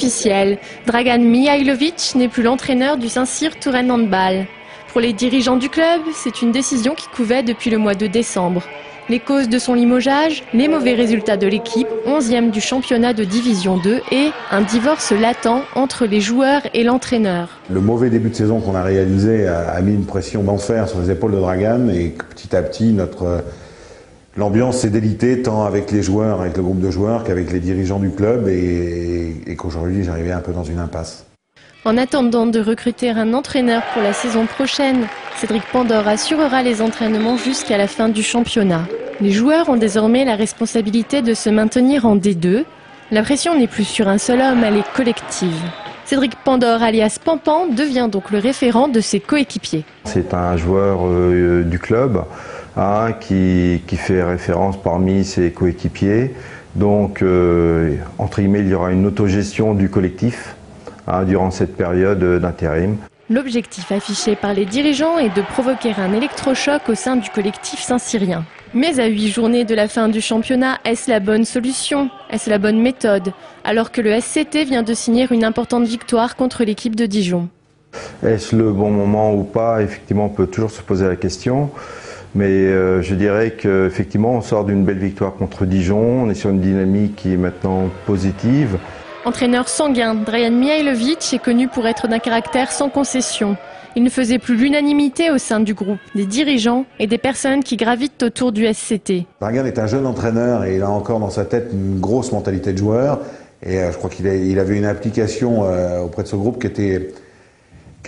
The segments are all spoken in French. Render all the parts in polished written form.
officiel. Dragan Mihailovic n'est plus l'entraîneur du Saint-Cyr Touraine Handball. Pour les dirigeants du club, c'est une décision qui couvait depuis le mois de décembre. Les causes de son limogeage, les mauvais résultats de l'équipe, 11e du championnat de Division 2 et un divorce latent entre les joueurs et l'entraîneur. Le mauvais début de saison qu'on a réalisé a mis une pression d'enfer sur les épaules de Dragan et petit à petit l'ambiance s'est délitée tant avec les joueurs, avec le groupe de joueurs qu'avec les dirigeants du club et qu'aujourd'hui j'arrivais un peu dans une impasse. En attendant de recruter un entraîneur pour la saison prochaine, Cédric Pandore assurera les entraînements jusqu'à la fin du championnat. Les joueurs ont désormais la responsabilité de se maintenir en D2. La pression n'est plus sur un seul homme, elle est collective. Cédric Pandore, alias Pampan, devient donc le référent de ses coéquipiers. C'est un joueur du club qui fait référence parmi ses coéquipiers. Donc, entre guillemets, il y aura une autogestion du collectif durant cette période d'intérim. L'objectif affiché par les dirigeants est de provoquer un électrochoc au sein du collectif saint-cyrien. Mais à 8 journées de la fin du championnat, est-ce la bonne solution? Est-ce la bonne méthode? Alors que le SCT vient de signer une importante victoire contre l'équipe de Dijon. Est-ce le bon moment ou pas? Effectivement, on peut toujours se poser la question. Mais je dirais qu'effectivement, on sort d'une belle victoire contre Dijon. On est sur une dynamique qui est maintenant positive. Entraîneur sanguin, Dragan Mihailovic est connu pour être d'un caractère sans concession. Il ne faisait plus l'unanimité au sein du groupe, des dirigeants et des personnes qui gravitent autour du SCT. Dragan est un jeune entraîneur et il a encore dans sa tête une grosse mentalité de joueur. Et je crois qu'il avait une application auprès de ce groupe qui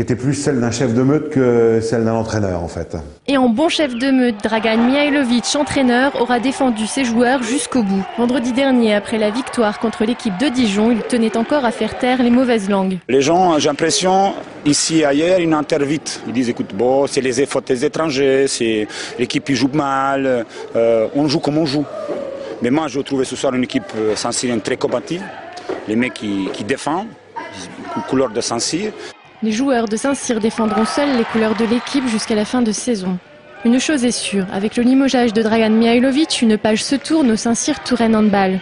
était plus celle d'un chef de meute que celle d'un entraîneur en fait. Et en bon chef de meute, Dragan Mihailovic, entraîneur, aura défendu ses joueurs jusqu'au bout. Vendredi dernier, après la victoire contre l'équipe de Dijon, il tenait encore à faire taire les mauvaises langues. Les gens, j'ai l'impression, ici et ailleurs, ils n'enterrent vite. Ils disent, écoute, bon, c'est les efforts des étrangers, c'est l'équipe qui joue mal, on joue comme on joue. Mais moi, je trouvais ce soir une équipe Saint-Cyrien très combative, les mecs qui défendent, couleur de Saint-Cyr. Les joueurs de Saint-Cyr défendront seuls les couleurs de l'équipe jusqu'à la fin de saison. Une chose est sûre, avec le limogeage de Dragan Mihailovic, une page se tourne au Saint-Cyr Touraine Handball.